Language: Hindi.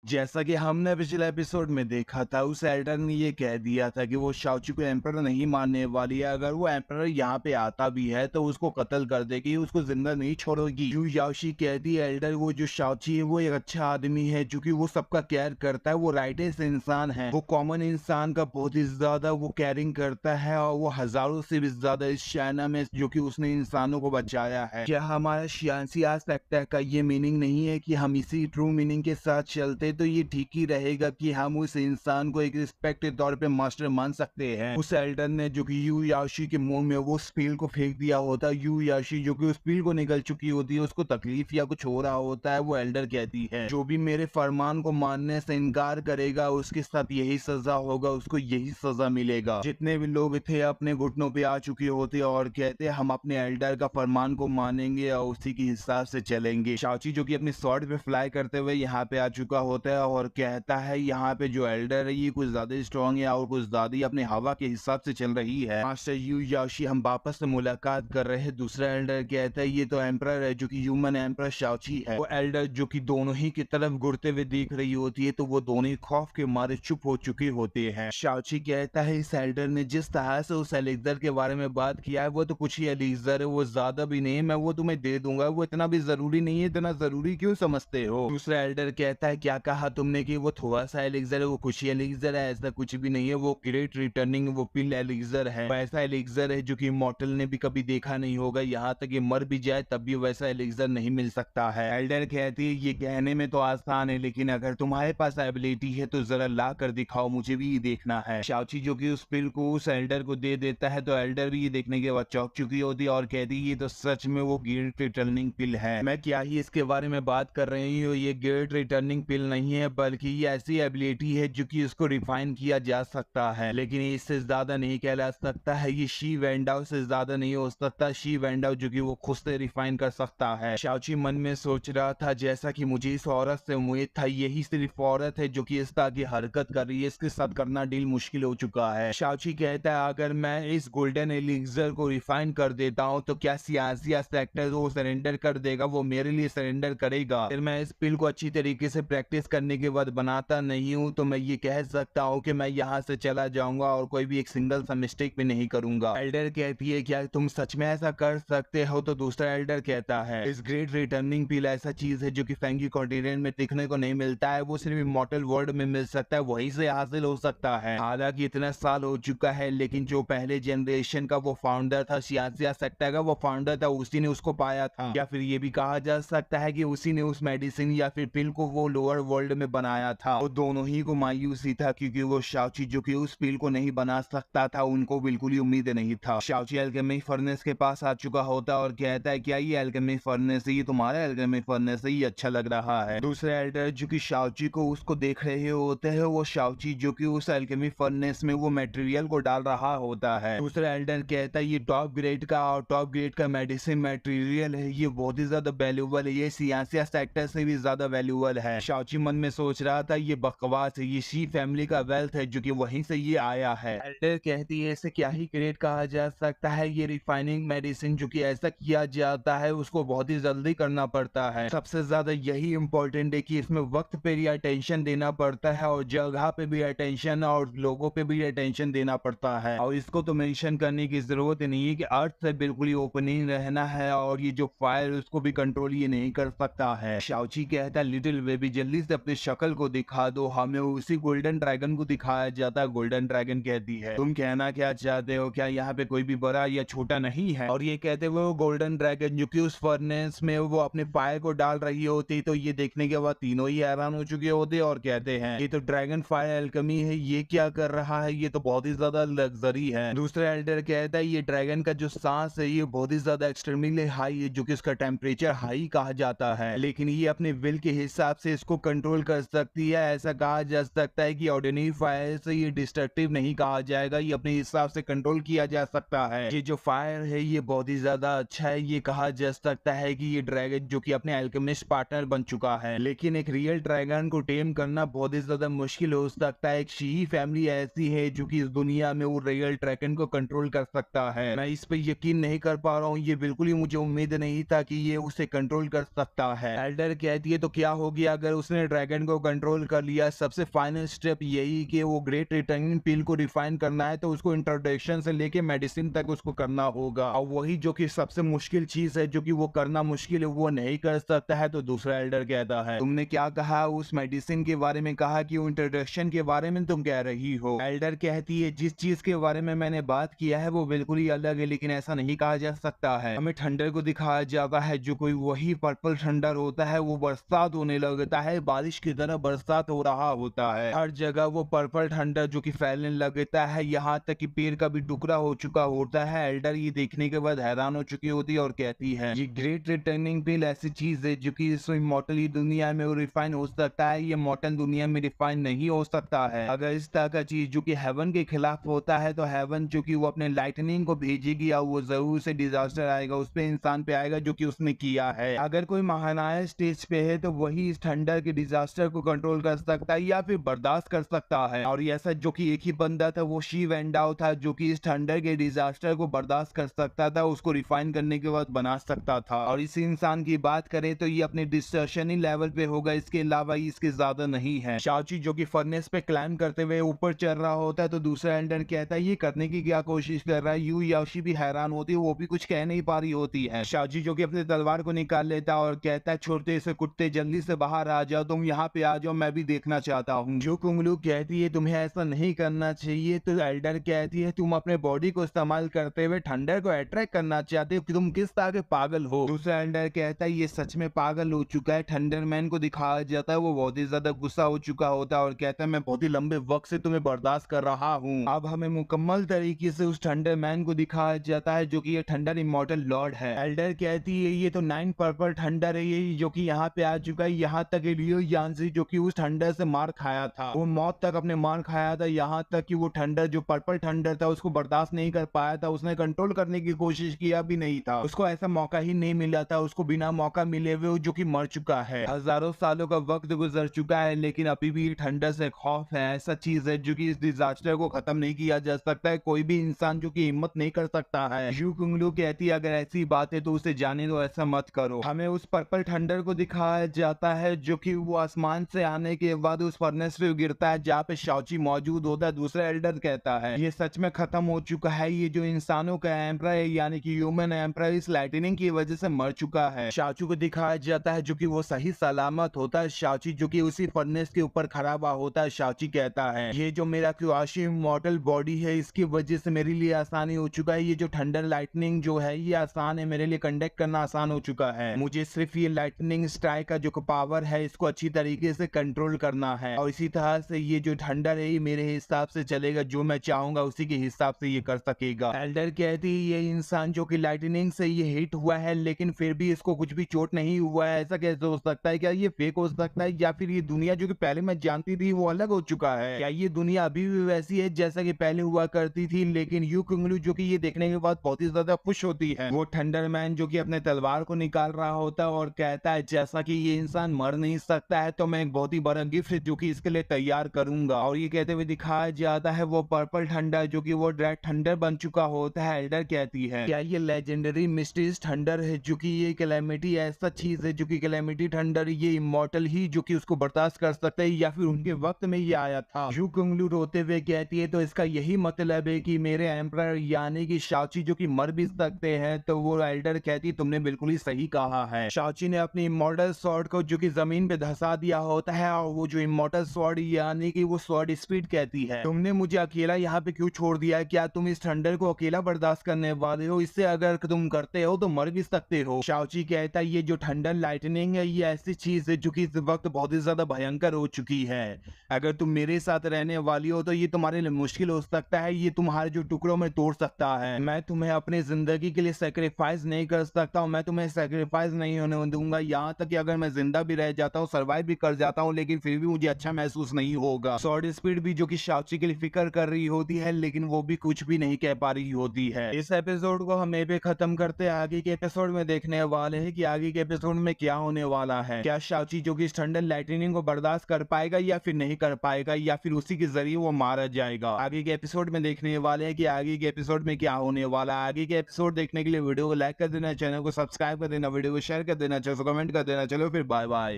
जैसा कि हमने पिछले एपिसोड में देखा था, उस एल्डर ने ये कह दिया था कि वो शाओची को एम्परर नहीं मानने वाली है। अगर वो एम्परर यहाँ पे आता भी है तो उसको कत्ल कर देगी, उसको जिंदा नहीं छोड़ेगी। यू याओशी कहती है एल्डर वो जो शाओची है वो एक अच्छा आदमी है, जो कि वो सबका केयर करता है, वो राइटेस्ट इंसान है, वो कॉमन इंसान का बहुत ही ज्यादा वो केयरिंग करता है और वो हजारों से भी ज्यादा इस चाइना में जो कि उसने इंसानों को बचाया है। क्या हमारा शियांसी आ सकता है का ये मीनिंग नहीं है कि हम इसी ट्रू मीनिंग के साथ चलते तो ये ठीक ही रहेगा कि हम उस इंसान को एक रिस्पेक्ट के तौर पे मास्टर मान सकते हैं। उस एल्डर ने जो कि यू याशी के मुंह में वो स्पील को फेंक दिया होता, यू याशी जो कि उस स्पील को निकल चुकी होती है, उसको तकलीफ या कुछ हो रहा होता है। वो एल्डर कहती है जो भी मेरे फरमान को मानने से इनकार करेगा उसके साथ यही सजा होगा, उसको यही सजा मिलेगा। जितने भी लोग थे अपने घुटनों पे आ चुके होते और कहते हम अपने एल्डर का फरमान को मानेंगे और उसी के हिसाब से चलेंगे। शाओची जो कि अपनी स्वॉर्ड पे फ्लाई करते हुए यहाँ पे आ चुका होता है और कहता है यहाँ पे जो एल्डर है ये कुछ ज्यादा स्ट्रॉन्ग है और कुछ ज्यादा ही अपने हवा के हिसाब से चल रही है। मास्टर यू याशी हम वापस से मुलाकात कर रहे हैं। दूसरा एल्डर कहता है ये तो एम्परर है जो कि ह्यूमन एम्परर शाओची है। वो एल्डर जो कि दोनों ही की तरफ घुरते हुए देख रही होती है तो वो दोनों ही खौफ के मारे चुप हो चुके होते हैं। शाओची कहता है इस एल्डर ने जिस तरह से उस एलेक्जर के बारे में बात किया है वो तो कुछ ही एलेक्जर है, वो ज्यादा भी नहीं है, मैं वो तुम्हें दे दूंगा, वो इतना भी जरूरी नहीं है, इतना जरूरी क्यों समझते हो। दूसरा एल्डर कहता है क्या कहा तुमने कि वो थोड़ा सा एलेक्जर है, वो कुछ ही एलेक्जर है, ऐसा कुछ भी नहीं है, वो ग्रेट रिटर्निंग वो पिल एलेक्जर है, वैसा एलेक्जर है जो कि मॉर्टल ने भी कभी देखा नहीं होगा, यहाँ तक ये मर भी जाए तब भी वैसा एलेक्जर नहीं मिल सकता है। एल्डर कहती है ये कहने में तो आसान है लेकिन अगर तुम्हारे पास एबिलिटी है तो जरा ला कर दिखाओ, मुझे भी ये देखना है। शाओची जो कि उस पिल को उस एल्डर को दे देता है तो एल्डर भी ये देखने के बाद चौंक चुकी होती है और कहती है ये तो सच में वो ग्रेट रिटर्निंग पिल है, मैं क्या ही इसके बारे में बात कर रही हूँ, ये ग्रेट रिटर्निंग पिल नहीं है बल्कि ये ऐसी एबिलिटी है जो कि इसको रिफाइन किया जा सकता है, लेकिन इससे ज्यादा नहीं कहला सकता है, ये शी वेंडाओ से ज्यादा नहीं हो सकता, शी वेंडाओ जो कि वो खुद से रिफाइन कर सकता है। शाओची मन में सोच रहा था जैसा कि मुझे इस औरत से उम्मीद था, यही सिर्फ औरत है जो कि इस तरह की हरकत कर रही है, इसके साथ करना डील मुश्किल हो चुका है। शाओची कहता है अगर मैं इस गोल्डन एलिक्सर को रिफाइन कर देता हूँ तो क्या सियासी सेक्टर वो सरेंडर कर देगा, वो मेरे लिए सरेंडर करेगा, फिर मैं इस पिल को अच्छी तरीके से प्रैक्टिस करने के बाद बनाता नहीं हूँ तो मैं ये कह सकता हूँ कि मैं यहाँ से चला जाऊंगा और कोई भी एक सिंगल सा मिस्टेक भी नहीं करूंगा। एल्डर कहती है क्या तुम सच में ऐसा कर सकते हो, तो दूसरा एल्डर कहता है इस ग्रेट रिटर्निंग पिल ऐसा चीज है जो कि फेंगी कॉन्टिनेंट में देखने को नहीं मिलता है, वो सिर्फ इमॉर्टल वर्ल्ड में मिल सकता है, वहीं से हासिल हो सकता है। हालांकि इतना साल हो चुका है लेकिन जो पहले जनरेशन का वो फाउंडर था, सियासिया सेक्टर का वो फाउंडर था, उसी ने उसको पाया था, या फिर ये भी कहा जा सकता है कि उसी ने उस मेडिसिन या फिर पिल को वो लोअर वर्ल्ड में बनाया था। वो दोनों ही को मायूसी था क्योंकि वो शाओची जो कि उस पिल को नहीं बना सकता था, उनको बिल्कुल ही उम्मीद नहीं था। शाओची एल्केमी फर्नेस के पास आ चुका होता और कहता है क्या ये एल्केमी फर्नेस है, ये तुम्हारा एल्केमी फर्नेस है, ये अच्छा लग रहा है। दूसरे एल्डर जो कि शाओची को उसको देख रहे होते हैं, वो शाओची जो कि उस एल्केमी फर्नेस में वो मटेरियल को डाल रहा होता है। दूसरा एल्डर कहता है ये टॉप ग्रेड का और टॉप ग्रेड का मेडिसिन मटेरियल है, ये बहुत ही ज्यादा वैल्यूबल है, ये सियासिया सेक्टर से भी ज्यादा वैल्यूबल है। शाओची मन में सोच रहा था ये बकवास है, ये शी फैमिली का वेल्थ है जो कि वहीं से ये आया है। एल्डर कहती है इसे क्या ही ग्रेड कहा जा सकता है, ये रिफाइनिंग मेडिसिन जो कि ऐसा किया जाता है उसको बहुत ही जल्दी करना पड़ता है, सबसे ज्यादा यही इंपॉर्टेंट है कि इसमें वक्त पे भी अटेंशन देना पड़ता है और जगह पे भी अटेंशन और लोगों पे भी अटेंशन देना पड़ता है, और इसको तो मेंशन करने की जरूरत नहीं है कि अर्थ से बिल्कुल ही ओपनिंग रहना है और ये जो फायर उसको भी कंट्रोल ये नहीं कर सकता है। शाओची कहता है लिटिल बेबी जल्दी से अपनी शक्ल को दिखा दो, हमें उसी गोल्डन ड्रैगन को दिखाया जाता है। गोल्डन ड्रैगन कहती है तुम कहना क्या चाहते हो, क्या यहाँ पे कोई भी बड़ा या छोटा नहीं है, और ये कहते हुए वो गोल्डन ड्रैगन जो कि उस फर्नेस में वो अपने फायर को डाल रही होती तो ये देखने के बाद तीनों ही हैरान हो चुके होते और कहते हैं ये तो ड्रैगन फायर एल्केमी है, ये क्या कर रहा है, ये तो बहुत ही ज्यादा लग्जरी है। दूसरा एल्डर कहता है ये ड्रैगन का जो सांस है ये बहुत ही ज्यादा एक्सट्रीमली हाई है जो कि इसका टेम्परेचर हाई कहा जाता है, लेकिन ये अपने विल के हिसाब से इसको कंट्रोल कर सकती है, ऐसा कहा जा सकता है कि ऑर्डिनरी फायर से ये डिस्ट्रक्टिव नहीं कहा जाएगा, ये अपने हिसाब से कंट्रोल किया जा सकता है। ये जो फायर है ये बहुत ही ज्यादा अच्छा है, ये कहा जा सकता है कि ये ड्रैगन जो कि अपने अल्केमिस्ट पार्टनर बन चुका है, लेकिन एक रियल ड्रैगन को टेम करना बहुत ही ज्यादा मुश्किल हो सकता है। एक शी फैमिली ऐसी है जो कि इस दुनिया में वो रियल ड्रैगन को कंट्रोल कर सकता है, मैं इस पे यकीन नहीं कर पा रहा हूँ, ये बिल्कुल ही मुझे उम्मीद नहीं था कि ये उसे कंट्रोल कर सकता है। एल्डर कहती है तो क्या हो गया अगर उसने ड्रैगन को कंट्रोल कर लिया। सबसे फाइनल स्टेप यही कि वो ग्रेट रिटर्निंग पील को रिफाइन करना है, तो उसको इंट्रोडक्शन से लेके मेडिसिन तक उसको करना होगा। और वही जो कि सबसे मुश्किल चीज है, जो कि वो करना मुश्किल है, वो नहीं कर सकता है। तो दूसरा एल्डर कहता है, तुमने क्या कहा? उस मेडिसिन के बारे में कहा कि वो इंट्रोडक्शन के बारे में तुम कह रही हो। एल्डर कहती है, जिस चीज के बारे में मैंने बात किया है वो बिल्कुल ही अलग है, लेकिन ऐसा नहीं कहा जा सकता है। हमें थंडर को दिखाया जाता है, जो कोई वही पर्पल थंडर होता है। वो बरसात होने लगता है, बारिश की तरह बरसात हो रहा होता है हर जगह। वो पर्पल थंडर जो कि फैलने लगता है, यहाँ तक कि पेड़ का भी टुकड़ा हो चुका होता है। एल्डर ये देखने के बाद हैरान हो चुकी होती है और कहती है, ये ग्रेट रिटर्निंग पील ऐसी चीज है जो कि इस इमॉर्टल दुनिया में वो रिफाइन हो सकता है, ये मॉर्टल दुनिया में रिफाइन नहीं हो सकता है। अगर इस तरह का चीज जो कि हेवन के खिलाफ होता है, तो हेवन जो कि वो अपने लाइटनिंग को भेजेगी और वो जरूर से डिजास्टर आएगा, उस पे इंसान पे आएगा जो कि उसने किया है। अगर कोई महानायक स्टेज पे है तो वही इस थंडर के डिजास्टर को कंट्रोल कर सकता है या फिर बर्दाश्त कर सकता है। और ऐसा जो कि एक ही बंदा था, वो शिव एंडाओ था, जो कि इस थंडर के डिजास्टर को बर्दाश्त कर सकता था, उसको रिफाइन करने के बाद बना सकता था। और इस इंसान की बात करें तो ये अपने डिस्ट्रक्शन ही लेवल पे होगा, इसके अलावा इसके ज्यादा नहीं है। शाओची जो कि फर्नेस पे क्लाइम करते हुए ऊपर चल रहा होता है, तो दूसरा एल्डर कहता है, ये करने की क्या कोशिश कर रहा है? यू याशी भी हैरान होती है, वो भी कुछ कह नहीं पा रही होती है। शाओची जो कि अपने तलवार को निकाल लेता और कहता है, छोड़ते इसे कुत्ते, जल्दी से बाहर आ जाओ, तुम यहाँ पे आ जाओ, मैं भी देखना चाहता हूँ। जो कुंगलू कहती है, तुम्हें ऐसा नहीं करना चाहिए। तो एल्डर कहती है, तुम अपने बॉडी को इस्तेमाल करते हुए थंडर को अट्रैक्ट करना चाहते हो, तुम किस तरह के पागल हो? दूसरा एल्डर कहता है, ये सच में पागल हो चुका है। थंडरमैन को दिखाया जाता है, वो बहुत ही ज्यादा गुस्सा हो चुका होता है और कहता है, मैं बहुत ही लंबे वक्त से तुम्हें बर्दाश्त कर रहा हूँ। अब हमें मुकम्मल तरीके से उस थंडरमैन को दिखाया जाता है, जो कि ये थंडर इमॉर्टल लॉर्ड है। एल्डर कहती है, ये तो 9 पर्पल थंडर है, ये जो कि यहाँ पे आ चुका है। यहाँ तक लियो यांसी जो कि उस थंडर से मार खाया था, वो मौत तक अपने मार खाया था। यहाँ तक कि वो थंडर जो पर्पल थंडर था, उसको बर्दाश्त नहीं कर पाया था, उसने कंट्रोल करने की कोशिश किया भी नहीं था, उसको ऐसा मौका ही नहीं मिला था। उसको बिना मौका मिले हुए जो कि मर चुका है। हजारों सालों का वक्त गुजर चुका है, लेकिन अभी भी थंडर से खौफ है। ऐसा चीज है जो कि इस डिजास्टर को खत्म नहीं किया जा सकता है, कोई भी इंसान जो कि हिम्मत नहीं कर सकता है। यू कुंगलू कहती है, अगर ऐसी बात है तो उसे जाने दो, ऐसा मत करो। हमें उस पर्पल थंडर को दिखाया जाता है, जो कि वो आसमान से आने के बाद उस फर्नेस पे गिरता है जहाँ पे शाओची मौजूद होता है। दूसरा एल्डर कहता है, ये सच में खत्म हो चुका है, ये जो इंसानों का एम्परर है, यानी कि ह्यूमन एम्परर, इस लाइटनिंग की वजह से मर चुका है। शाओची को दिखाया जाता है, जो कि वो सही सलामत होता है। शाओची जो कि उसी फर्नेस के ऊपर खड़ा हुआ होता है। शाओची कहता है, ये जो मेरा क्वाशी मॉडल बॉडी है, इसकी वजह से मेरे लिए आसानी हो चुका है। ये जो थंडर लाइटनिंग जो है, ये आसान है, मेरे लिए कंडक्ट करना आसान हो चुका है। मुझे सिर्फ ये लाइटनिंग स्ट्राइक का जो पावर है, इसको अच्छी तरीके से कंट्रोल करना है। और इसी तरह से ये जो थंडर है, ये मेरे हिसाब से चलेगा, जो मैं चाहूंगा उसी के हिसाब से ये कर सकेगा। एल्डर कहती है, ये इंसान जो कि लाइटनिंग से ये हिट हुआ है, लेकिन फिर भी इसको कुछ भी चोट नहीं हुआ है। ऐसा कैसे हो सकता है? क्या ये फेक हो सकता है, या फिर ये दुनिया जो कि पहले मैं जानती थी वो अलग हो चुका है? क्या ये दुनिया अभी भी वैसी है जैसा कि पहले हुआ करती थी? लेकिन यू कुंगलू जो कि ये देखने के बाद बहुत ही ज्यादा खुश होती है। वो थंडरमैन जो कि अपने तलवार को निकाल रहा होता है और कहता है, जैसा कि ये इंसान मर नहीं सकता है, तो मैं एक बहुत ही बड़ा गिफ्ट जो कि इसके लिए तैयार करूंगा। और ये कहते हुए दिखाया जाता है वो पर्पल थंडर जो कि वो रेड थंडर बन चुका होता है। एल्डर कहती है, क्या ये लेजेंडरी मिस्टीरियस थंडर है, जो कि ये कैलेमिटी ऐसा चीज है, जो कि कैलेमिटी थंडर, ये इमॉर्टल ही जो कि उसको बर्दाश्त कर सकता है, या फिर उनके वक्त में ये आया था? यू कुंगलू रोते हुए कहती है, तो इसका यही मतलब है कि मेरे एम्परर यानी कि शाओची जो कि मर भी सकते हैं। तो वो एल्डर कहती है, तुमने बिल्कुल ही सही कहा है। शाओची ने अपनी इमॉर्टल स्वॉर्ड को जो कि जमीन पे धंसा दिया होता है, और वो जो इमॉर्टल स्वॉर्ड यानी कि वो स्वॉर्ड स्पीड कहती है, तुमने मुझे अकेला यहाँ पे क्यों छोड़ दिया है? क्या तुम इस थंडर को अकेला बर्दाश्त करने वाले हो? इससे अगर तुम करते हो तो मर भी सकते हो। शाओची कहता है, ये जो थंडर लाइटनिंग है, ये ऐसी चीज है जो कि इस वक्त बहुत ही ज्यादा भयंकर हो चुकी है। अगर तुम मेरे साथ रहने वाली हो तो ये तुम्हारे लिए मुश्किल हो सकता है, ये तुम्हारे जो टुकड़ों में तोड़ सकता है। मैं तुम्हें अपनी जिंदगी के लिए सेक्रीफाइस नहीं कर सकता हूँ, मैं तुम्हें सेक्रीफाइस नहीं होने दूंगा। यहाँ तक कि अगर मैं जिंदा भी रह जाता हूँ, सर्वाइव भी कर जाता हूँ, लेकिन फिर भी मुझे अच्छा महसूस नहीं होगा। स्वॉर्ड स्पीड भी जो कि शाओची के लिए फिक्र कर रही होती है, लेकिन वो भी कुछ भी नहीं कह पा रही होती है। इस एपिसोड को हम पे खत्म करते हैं। आगे के एपिसोड में देखने वाले हैं कि आगे के एपिसोड में क्या होने वाला है। क्या शाओची जो कि थंडर लाइटनिंग को बर्दाश्त कर पाएगा या फिर नहीं कर पाएगा, या फिर उसी के जरिए वो मारा जाएगा? आगे के एपिसोड में देखने वाले हैं कि आगे के एपिसोड में क्या होने वाला है। आगे के एपिसोड देखने के लिए वीडियो को लाइक कर देना, चैनल को सब्सक्राइब कर देना, वीडियो को शेयर कर देना, कमेंट कर देना। चलो फिर बाय बाय।